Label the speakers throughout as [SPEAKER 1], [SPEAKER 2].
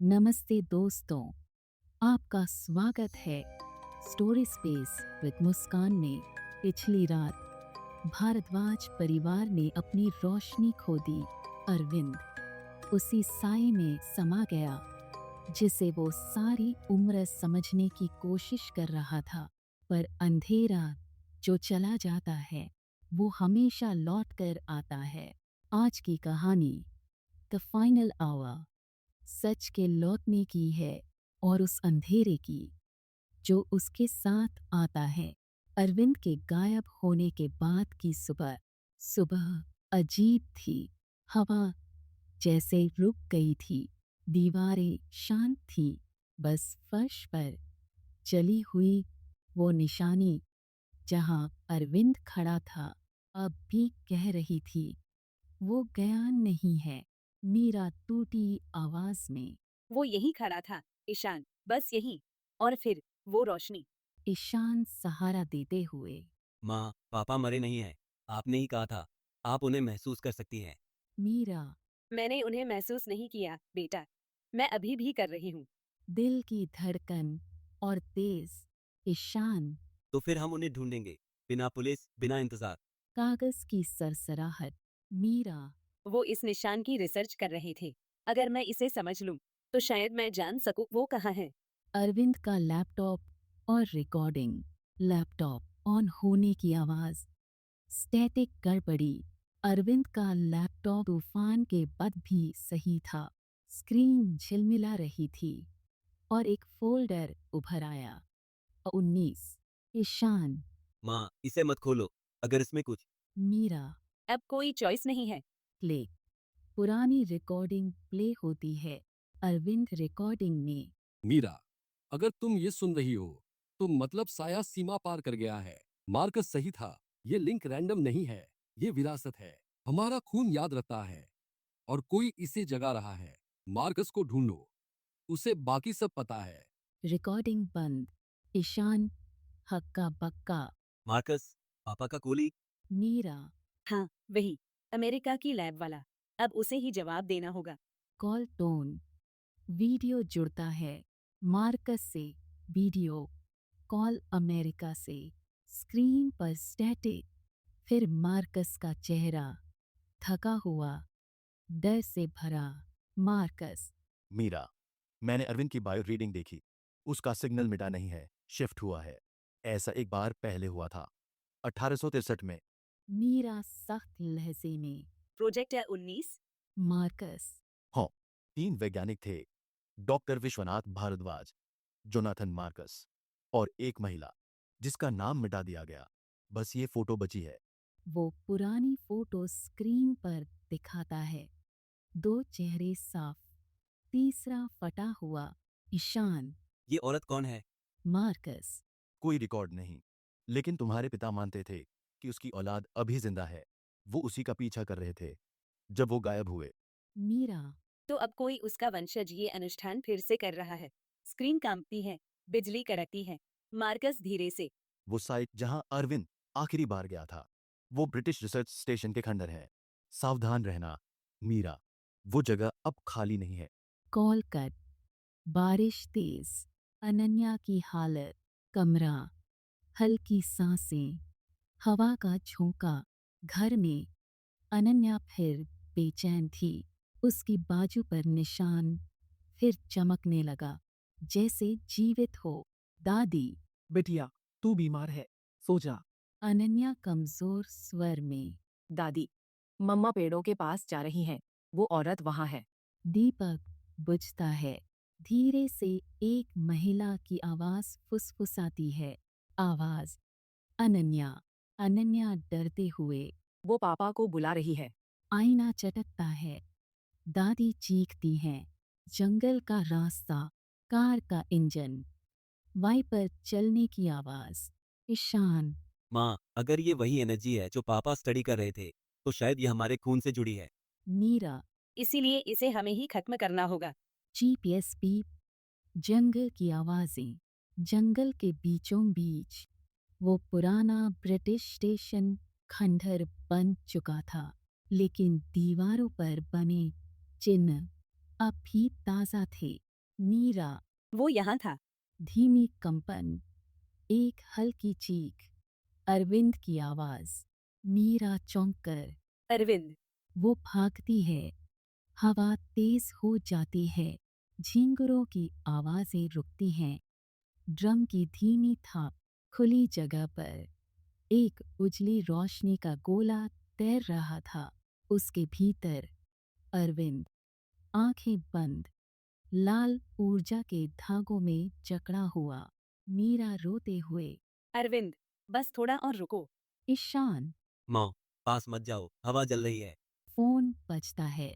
[SPEAKER 1] नमस्ते दोस्तों, आपका स्वागत है स्टोरी स्पेस विद मुस्कान में। पिछली रात भारद्वाज परिवार ने अपनी रोशनी खो दी। अरविंद उसी साए में समा गया जिसे वो सारी उम्र समझने की कोशिश कर रहा था। पर अंधेरा जो चला जाता है वो हमेशा लौट कर आता है। आज की कहानी द फाइनल आवर सच के लौटने की है और उस अंधेरे की जो उसके साथ आता है। अरविंद के गायब होने के बाद की सुबह सुबह अजीब थी। हवा जैसे रुक गई थी, दीवारें शांत थी, बस फर्श पर जली हुई वो निशानी जहां अरविंद खड़ा था अब भी कह रही थी, वो गया नहीं है। मीरा टूटी आवाज में।
[SPEAKER 2] वो यहीं खड़ा था, ईशान, बस यहीं। और फिर वो रोशनी।
[SPEAKER 1] ईशान सहारा देते हुए।
[SPEAKER 3] माँ, पापा मरे नहीं हैं। आपने ही कहा था, आप उन्हें महसूस कर सकती हैं।
[SPEAKER 1] मीरा
[SPEAKER 2] मैंने उन्हें महसूस नहीं किया, बेटा। मैं अभी भी कर रही हूँ।
[SPEAKER 1] दिल की धड़कन और तेज। ईशान
[SPEAKER 3] तो फिर हम उन्हें ढूंढेंगे, बिना पुलिस, बिना इंतजार।
[SPEAKER 1] कागज की सरसराहट। मीरा
[SPEAKER 2] वो इस निशान की रिसर्च कर रहे थे। अगर मैं इसे समझ लूं, तो शायद मैं जान सकूं वो कहाँ है।
[SPEAKER 1] अरविंद का लैपटॉप और रिकॉर्डिंग। लैपटॉप ऑन होने की आवाज। स्टैटिक गड़बड़ी। अरविंद का लैपटॉप तूफान के बाद भी सही था। स्क्रीन झिलमिला रही थी और एक फोल्डर उभर आया। 19। ईशान
[SPEAKER 3] माँ, इसे मत खोलो। अगर इसमें कुछ
[SPEAKER 1] मीरा
[SPEAKER 2] अब कोई चॉइस नहीं है।
[SPEAKER 1] प्ले। पुरानी रिकॉर्डिंग प्ले होती है। अरविंद रिकॉर्डिंग में।
[SPEAKER 4] मीरा, अगर तुम ये सुन रही हो तो मतलब साया सीमा पार कर गया है। मार्कस सही था। ये लिंक रैंडम नहीं है, ये विरासत है। हमारा खून याद रखता है और कोई इसे जगा रहा है। मार्कस को ढूंढो, उसे बाकी सब पता है।
[SPEAKER 1] रिकॉर्डिंग बंद। ईशान हक्का बक्का।
[SPEAKER 3] मार्कस, पापा का कोली।
[SPEAKER 1] मीरा
[SPEAKER 2] हाँ, वही, अमेरिका की लैब वाला। अब उसे ही जवाब देना होगा।
[SPEAKER 1] Call tone. वीडियो जुड़ता है मार्कस से। वीडियो कॉल अमेरिका से। स्क्रीन पर स्टैटिक। फिर मार्कस का चेहरा थका हुआ, डर से भरा। मार्कस
[SPEAKER 5] मीरा, मैंने अरविंद की बायो रीडिंग देखी। उसका सिग्नल मिटा नहीं है, शिफ्ट हुआ है। ऐसा एक बार पहले हुआ था, 1863 में।
[SPEAKER 1] मीरा सख्त लहजे में।
[SPEAKER 2] प्रोजेक्ट है 19।
[SPEAKER 1] मार्कस
[SPEAKER 5] हाँ, 3 वैज्ञानिक थे, doctor Vishwanath Bhardwaj, Jonathan Marcus और एक महिला जिसका नाम मिटा दिया गया। बस ये फोटो बची है।
[SPEAKER 1] वो पुरानी फोटो स्क्रीन पर दिखाता है। 2 चेहरे साफ, तीसरा फटा हुआ। ईशान
[SPEAKER 3] ये औरत कौन है?
[SPEAKER 1] मार्कस
[SPEAKER 5] कोई रिकॉर्ड नहीं, लेकिन तुम्हारे पिता मानते थे कि उसकी औलाद अभी जिंदा है। वो उसी का पीछा कर रहे थे जब वो गायब हुए।
[SPEAKER 1] मीरा
[SPEAKER 2] तो अब कोई उसका वंशज ये अनुष्ठान फिर से कर रहा है। स्क्रीन कांपती है, बिजली कड़कती है। मार्कस धीरे से।
[SPEAKER 5] वो साइट जहां अरविंद आखिरी बार गया था, वो ब्रिटिश रिसर्च स्टेशन के खंडर है। सावधान रहना, मीरा। वो जगह अब खाली नहीं है।
[SPEAKER 1] Call cut. बारिश तेज। अनन्या की हालत। कमरा। हल्की सांसें, हवा का झोंका। घर में अनन्या फिर बेचैन थी। उसकी बाजू पर निशान फिर चमकने लगा, जैसे जीवित हो। दादी
[SPEAKER 6] बिटिया, तू बीमार है, सो जा।
[SPEAKER 1] अनन्या कमजोर स्वर में।
[SPEAKER 6] दादी, मम्मा पेड़ों के पास जा रही हैं। वो औरत वहाँ है।
[SPEAKER 1] दीपक बुझता है। धीरे से एक महिला की आवाज फुसफुसाती है। आवाज अनन्या। अनन्या डरते हुए।
[SPEAKER 6] वो पापा को बुला रही है।
[SPEAKER 1] आईना चटकता है। दादी चीखती हैं। जंगल का रास्ता, कार का इंजन, वाइपर चलने की आवाज। ईशान
[SPEAKER 3] माँ, अगर ये वही एनर्जी है जो पापा स्टडी कर रहे थे, तो शायद ये हमारे खून से जुड़ी है।
[SPEAKER 1] मीरा
[SPEAKER 2] इसीलिए इसे हमें ही खत्म करना होगा।
[SPEAKER 1] GPS beep. जंगल की आवाजें। जंगल के बीचों बीच वो पुराना ब्रिटिश स्टेशन खंडहर बन चुका था, लेकिन दीवारों पर बने चिन्ह अब भी ताज़ा थे। मीरा,
[SPEAKER 2] वो यहाँ था।
[SPEAKER 1] धीमी कंपन, एक हल्की चीख, अरविंद की आवाज। मीरा चौंक कर,
[SPEAKER 2] अरविंद।
[SPEAKER 1] वो भागती है। हवा तेज हो जाती है, झींगुरों की आवाजें रुकती हैं। ड्रम की धीमी थाप, खुली जगह पर एक उजली रोशनी का गोला तैर रहा था। उसके भीतर अरविंद, आंखें बंद, लाल ऊर्जा के धागों में जकड़ा हुआ। मीरा रोते हुए,
[SPEAKER 2] अरविंद, बस थोड़ा और रुको।
[SPEAKER 1] ईशान।
[SPEAKER 3] माँ, पास मत जाओ, हवा जल रही है।
[SPEAKER 1] फोन बजता है।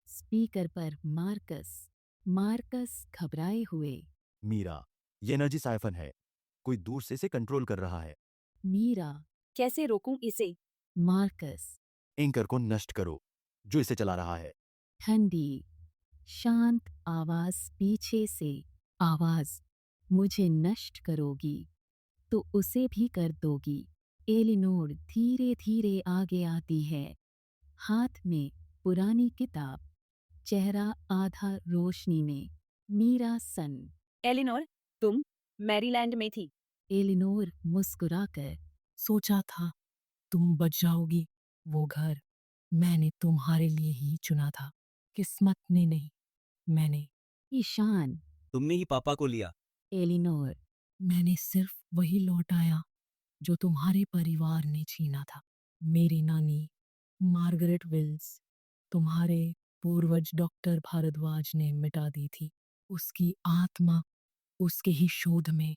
[SPEAKER 1] स्पीकर पर मार्कस। मार्कस घबराए हुए।
[SPEAKER 5] मीरा, ये एनर्जी साइफन है। कोई दूर से इसे कंट्रोल कर रहा है।
[SPEAKER 1] मीरा।
[SPEAKER 2] कैसे रोकूं इसे?
[SPEAKER 1] मार्कस।
[SPEAKER 5] एंकर को नष्ट करो, जो इसे चला रहा है।
[SPEAKER 1] ठंडी, शांत आवाज पीछे से। आवाज, मुझे नष्ट करोगी तो उसे भी कर दोगी। एलिनोर धीरे धीरे आगे आती है, हाथ में पुरानी किताब, चेहरा आधा रोशनी में। मीरा सन।
[SPEAKER 2] एलिनोर, तुम मैरीलैंड में थी।
[SPEAKER 1] एलिनोर मुस्कुराकर,
[SPEAKER 6] सोचा था तुम बच जाओगी। वो घर मैंने तुम्हारे लिए ही चुना था। किस्मत ने नहीं, मैंने।
[SPEAKER 1] ईशान।
[SPEAKER 3] तुमने ही पापा को लिया।
[SPEAKER 1] एलिनोर।
[SPEAKER 6] मैंने सिर्फ वही लौटाया जो तुम्हारे परिवार ने छीना था। मेरी नानी मार्गरेट विल्स तुम्हारे पूर्वज डॉक्टर भारद्वाज ने मिटा दी थी। उसकी आत्मा उसके ही शोध में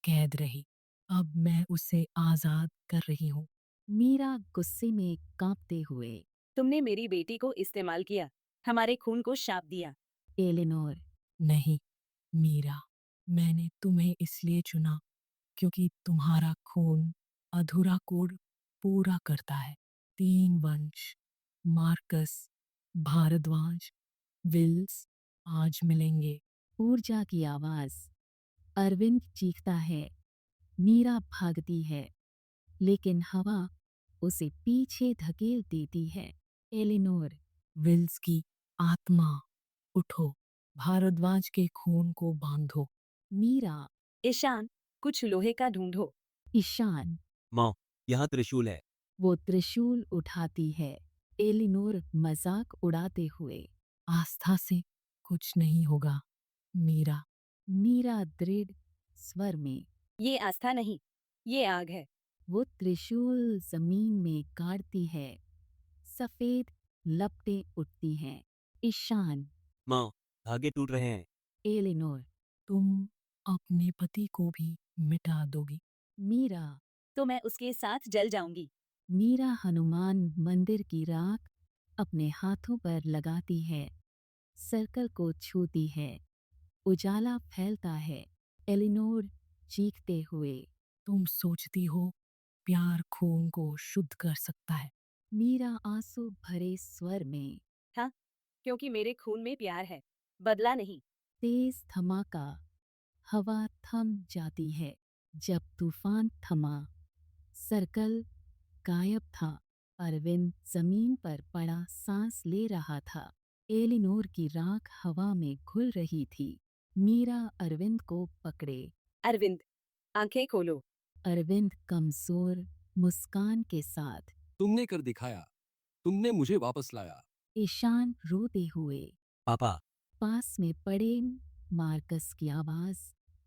[SPEAKER 6] कैद रही। अब मैं उसे आजाद कर रही हूँ।
[SPEAKER 1] मीरा गुस्से में कांपते हुए।
[SPEAKER 2] तुमने मेरी बेटी को इस्तेमाल किया, हमारे खून को शाप दिया।
[SPEAKER 1] एलिनोर।
[SPEAKER 6] नहीं मीरा, मैंने तुम्हें इसलिए चुना क्योंकि तुम्हारा खून अधूरा कोड पूरा करता है। 3 वंश, मार्कस, भारद्वाज, विल्स आज मिलेंगे।
[SPEAKER 1] ऊर्जा की आवाज। अरविंद चीखता है। मीरा भागती है, लेकिन हवा उसे पीछे धकेल देती है। एलिनोर।
[SPEAKER 6] विल्स की आत्मा, उठो, भारद्वाज के खून को बांधो।
[SPEAKER 1] मीरा।
[SPEAKER 2] ईशान, कुछ लोहे का ढूंढो।
[SPEAKER 1] ईशान।
[SPEAKER 3] माँ, यहाँ त्रिशूल है।
[SPEAKER 1] वो त्रिशूल उठाती है, एलिनोर मजाक उड़ाते हुए।
[SPEAKER 6] आस्था से कुछ नहीं होगा मीरा।
[SPEAKER 1] मीरा दृढ़ स्वर में।
[SPEAKER 2] ये आस्था नहीं, ये आग है।
[SPEAKER 1] वो त्रिशूल जमीन में गाड़ती है, सफेद लपटें उठती हैं। ईशान।
[SPEAKER 3] माँ, धागे टूट रहे हैं।
[SPEAKER 1] एलिनोर।
[SPEAKER 6] तुम अपने पति को भी मिटा दोगी।
[SPEAKER 1] मीरा।
[SPEAKER 2] तो मैं उसके साथ जल जाऊंगी।
[SPEAKER 1] मीरा हनुमान मंदिर की राख अपने हाथों पर लगाती है, सर्कल को छूती है, उजाला फैलता है। एलिनोर चीखते हुए।
[SPEAKER 6] तुम सोचती हो प्यार खून को शुद्ध कर सकता है।
[SPEAKER 1] मीरा आंसू भरे स्वर में।
[SPEAKER 2] हाँ, क्योंकि मेरे खून में प्यार है, बदला नहीं।
[SPEAKER 1] तेज धमाका, हवा थम जाती है। जब तूफान थमा, सर्कल गायब था। अरविंद जमीन पर पड़ा सांस ले रहा था। एलिनोर की राख हवा में घुल रही थी। मीरा अरविंद को पकड़े।
[SPEAKER 2] अरविंद, आंखें खोलो।
[SPEAKER 1] अरविंद कमजोर मुस्कान के साथ।
[SPEAKER 4] तुमने कर दिखाया, तुमने मुझे वापस लाया।
[SPEAKER 1] ईशान रोते हुए।
[SPEAKER 3] पापा।
[SPEAKER 1] पास में पड़े मार्कस की आवाज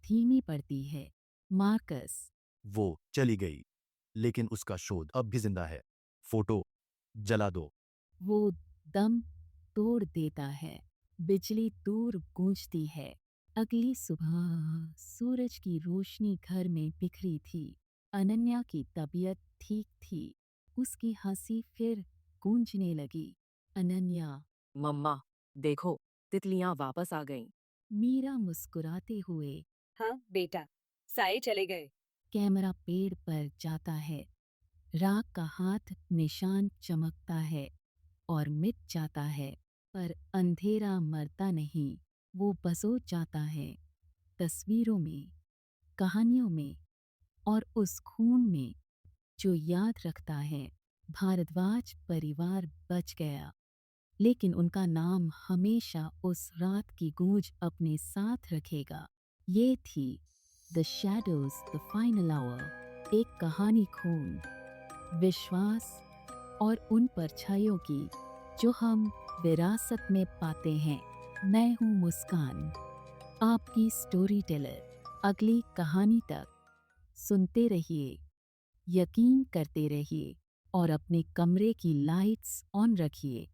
[SPEAKER 1] धीमी पड़ती है। मार्कस।
[SPEAKER 5] वो चली गई, लेकिन उसका शोध अब भी जिंदा है। फोटो जला दो।
[SPEAKER 1] वो दम तोड़ देता है। बिजली दूर गूंजती है। अगली सुबह सूरज की रोशनी घर में बिखरी थी। अनन्या की तबीयत ठीक थी। उसकी हंसी फिर गूंजने लगी। अनन्या।
[SPEAKER 6] मम्मा, देखो, तितलियां वापस आ गईं।
[SPEAKER 1] मीरा मुस्कुराते हुए।
[SPEAKER 2] हाँ बेटा, साए चले गए।
[SPEAKER 1] कैमरा पेड़ पर जाता है। राख का हाथ निशान चमकता है और मिट जाता है, पर अंधेरा मरता नहीं, वो बसो जाता है, तस्वीरों में, कहानियों में, और उस खून में जो याद रखता है। भारद्वाज परिवार बच गया। लेकिन उनका नाम हमेशा उस रात की गूंज अपने साथ रखेगा। ये थी the shadows the final hour, एक कहानी खून, विश्वास और उन परछाइयों की जो हम विरासत में पाते हैं। मैं हूँ मुस्कान, आपकी स्टोरी टेलर। अगली कहानी तक सुनते रहिए, यकीन करते रहिए और अपने कमरे की लाइट्स ऑन रखिए।